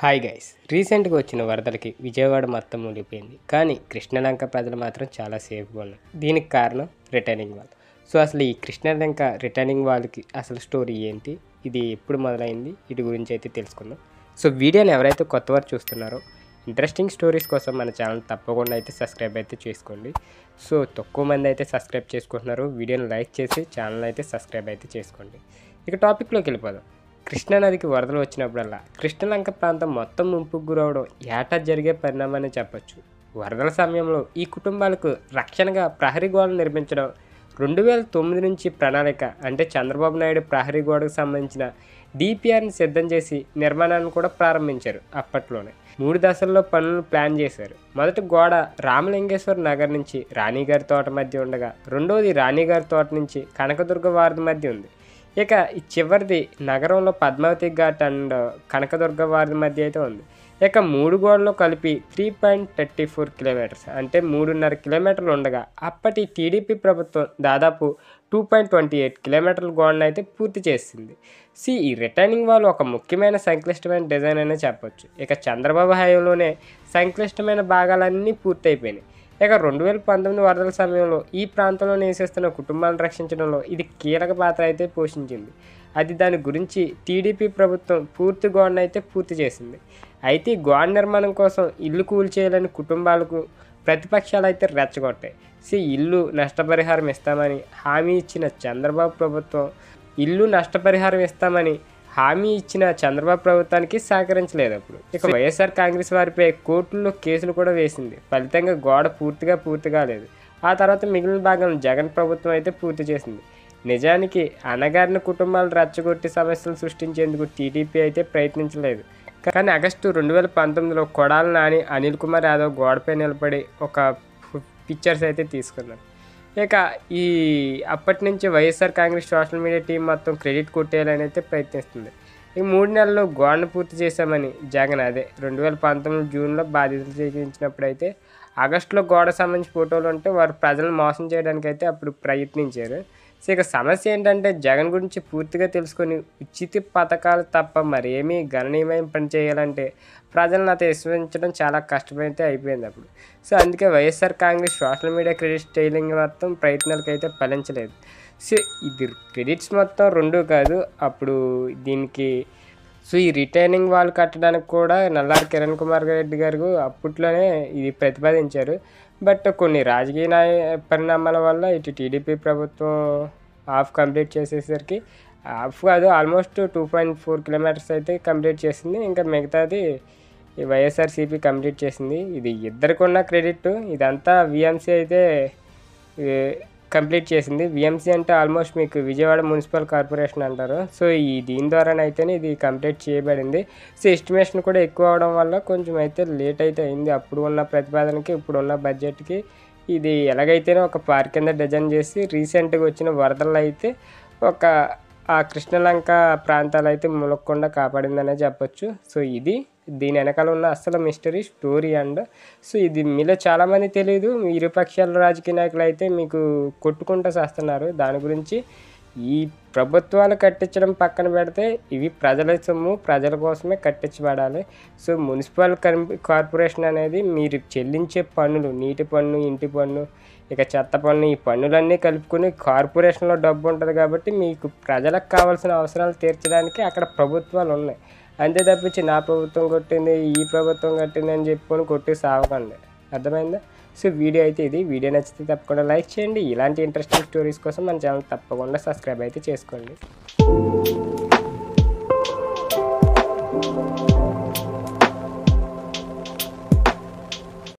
Hi guys, రీసెంట్గా వచ్చిన వరదలకి విజయవాడ మొత్తం మునిగిపోయింది. కానీ కృష్ణలంక ప్రజలు మాత్రం చాలా సేఫ్గా ఉన్నారు. దీనికి కారణం రిటర్నింగ్ వాల్. సో అసలు ఈ కృష్ణలంక రిటర్నింగ్ వాల్కి అసలు స్టోరీ ఏంటి, ఇది ఎప్పుడు మొదలైంది, వీటి గురించి అయితే తెలుసుకుందాం. సో వీడియోని ఎవరైతే కొత్తవారు చూస్తున్నారో ఇంట్రెస్టింగ్ స్టోరీస్ కోసం మన ఛానల్ తప్పకుండా అయితే సబ్స్క్రైబ్ అయితే చేసుకోండి. సో తక్కువ మంది అయితే సబ్స్క్రైబ్ చేసుకుంటున్నారు. వీడియోని లైక్ చేసి ఛానల్ అయితే సబ్స్క్రైబ్ అయితే చేసుకోండి. ఇక టాపిక్లోకి వెళ్ళిపోదాం. కృష్ణానదికి వరదలు వచ్చినప్పుడల్లా కృష్ణలంక ప్రాంతం మొత్తం ముంపుకు గురవడం ఏటా జరిగే పరిణామని చెప్పొచ్చు. వరదల సమయంలో ఈ కుటుంబాలకు రక్షణగా ప్రహరీ గోడలు నిర్మించడం 2009 నుంచి ప్రణాళిక, అంటే చంద్రబాబు నాయుడు ప్రహరీ గోడకు సంబంధించిన డిపిఆర్ని సిద్ధం చేసి నిర్మాణాన్ని కూడా ప్రారంభించారు. అప్పట్లోనే 3 దశల్లో పనులను ప్లాన్ చేశారు. మొదటి గోడ రామలింగేశ్వర నగర్ నుంచి రాణిగారి తోట మధ్య ఉండగా, రెండోది రాణిగారి తోట నుంచి కనకదుర్గ వారి మధ్య ఉంది. ఇక ఈ చివరిది నగరంలో పద్మావతి ఘాట్ అండ్ కనకదుర్గ వారి మధ్య అయితే ఉంది. ఇక 3 గోడలు కలిపి 3.34 కిలోమీటర్స్, అంటే 3.5 కిలోమీటర్లు ఉండగా అప్పటి టీడీపీ ప్రభుత్వం దాదాపు 2.28 కిలోమీటర్ల గోడను అయితే పూర్తి చేసింది. ఈ రిటర్నింగ్ వాల్ ఒక ముఖ్యమైన సంక్లిష్టమైన డిజైన్ అనే చెప్పొచ్చు. ఇక చంద్రబాబు హయాంలోనే సంక్లిష్టమైన భాగాలన్నీ పూర్తయిపోయినాయి. ఇక 2019 వరదల సమయంలో ఈ ప్రాంతంలో నివసిస్తున్న కుటుంబాలను రక్షించడంలో ఇది కీలక పాత్ర అయితే పోషించింది. దాని గురించి టీడీపీ ప్రభుత్వం పూర్తి గోడను అయితే పూర్తి చేసింది. అయితే ఈ గోడ నిర్మాణం కోసం ఇల్లు కూల్చేయాలని కుటుంబాలకు ప్రతిపక్షాలు అయితే రెచ్చగొట్టాయి. ఇల్లు నష్టపరిహారం ఇస్తామని హామీ ఇచ్చిన చంద్రబాబు ప్రభుత్వం చంద్రబాబు ప్రభుత్వానికి సహకరించలేదు. అప్పుడు ఇక వైఎస్ఆర్ కాంగ్రెస్ వారిపై కోర్టుల్లో కేసులు కూడా వేసింది. ఫలితంగా గోడ పూర్తి కాలేదు. ఆ తర్వాత మిగిలిన భాగం జగన్ ప్రభుత్వం అయితే పూర్తి చేసింది. నిజానికి అణగారిన కుటుంబాలు రెచ్చగొట్టి సమస్యలు సృష్టించేందుకు టీడీపీ అయితే ప్రయత్నించలేదు. కానీ ఆగస్టు 2019లో కొడాలి నాని, అనిల్ కుమార్ యాదవ్ గోడపై నిలబడి ఒక పిక్చర్స్ అయితే తీసుకున్నారు. ఇక అప్పటి నుంచి YSR Congress social media team మొత్తం క్రెడిట్ కొట్టేయాలని అయితే ప్రయత్నిస్తుంది. ఈ 3 నెలల్లో గోడను పూర్తి చేశామని జగన్ 2019 జూన్లో బాధ్యతలు చేయించినప్పుడు అయితే ఆగస్టులో గోడ సంబంధించి ఫోటోలు ఉంటే వారు ప్రజలను మోసం చేయడానికి అయితే అప్పుడు ప్రయత్నించారు. ఇక సమస్య ఏంటంటే జగన్ గురించి పూర్తిగా తెలుసుకొని ఉచిత పథకాలు తప్ప మరేమీ గణనీయమైన పని చేయాలంటే ప్రజలను అయితే విశ్వసించడం చాలా కష్టమైతే అయిపోయింది అప్పుడు. అందుకే YSR Congress social media credit styling మొత్తం ప్రయత్నాలకు అయితే ఫలించలేదు. ఇది క్రెడిట్స్ మొత్తం 2 కాదు. అప్పుడు దీనికి ఈ రిటైనింగ్ వాల్ కట్టడానికి కూడా నల్లారి కిరణ్ కుమార్ రెడ్డి గారు అప్పట్లోనే ఇది ప్రతిపాదించారు. బట్ కొన్ని రాజకీయ పరిణామాల వల్ల ఇటు టీడీపీ ప్రభుత్వం కంప్లీట్ చేసేసరికి ఆల్మోస్ట్ 2.4 కిలోమీటర్స్ అయితే కంప్లీట్ చేసింది. ఇంకా మిగతాది వైఎస్ఆర్సీపీ కంప్లీట్ చేసింది. ఇది ఇద్దరికి ఉన్న క్రెడిట్. ఇదంతా విఎంసీ అయితే కంప్లీట్ చేసింది. విఎంసీ అంటే ఆల్మోస్ట్ మీకు విజయవాడ మున్సిపల్ కార్పొరేషన్ అంటారు. దీని ద్వారానైతేనే ఇది కంప్లీట్ చేయబడింది. ఎస్టిమేషన్ కూడా ఎక్కువ అవడం వల్ల కొంచెం అయితే లేట్ అయితే అయింది. అప్పుడు ఉన్న ప్రతిపాదనకి ఇప్పుడున్న బడ్జెట్కి ఇది ఎలాగైతేనే ఒక పార్క్ కింద డిజైన్ చేసి రీసెంట్గా వచ్చిన వరదల్లో అయితే ఆ కృష్ణలంక ప్రాంతాలు అయితే ములగకుండా కాపాడిందనే చెప్పొచ్చు. ఇది దీని వెనకాల ఉన్న అసలు మిస్టరీ స్టోరీ. అండ్ ఇది మీలో చాలామంది తెలియదు. ఇరుపక్షాల రాజకీయ నాయకులు అయితే మీకు కొట్టుకుంటూ చేస్తున్నారు. దాని గురించి ఈ ప్రభుత్వాలు కట్టించడం పక్కన పెడితే ఇవి ప్రజల సొమ్ము, ప్రజల కోసమే కట్టించబడాలి. మున్సిపల్ కార్పొరేషన్ అనేది మీరు చెల్లించే పన్నులు, నీటి పన్ను, ఇంటి పన్ను, ఇక చెత్త పన్ను, ఈ పన్నులన్నీ కలుపుకొని కార్పొరేషన్లో డబ్బు ఉంటుంది. కాబట్టి మీకు ప్రజలకు కావాల్సిన అవసరాలు తీర్చడానికి అక్కడ ప్రభుత్వాలు ఉన్నాయి. అంతే తప్పించి నా ప్రభుత్వం కొట్టింది, ఈ ప్రభుత్వం కట్టింది అని చెప్పుకొని కొట్టి సాగకండి. అర్థమైందా? వీడియో అయితే ఇది. వీడియో నచ్చితే తప్పకుండా లైక్ చేయండి. ఇలాంటి ఇంట్రెస్టింగ్ స్టోరీస్ కోసం మన ఛానల్ తప్పకుండా సబ్స్క్రైబ్ అయితే చేసుకోండి.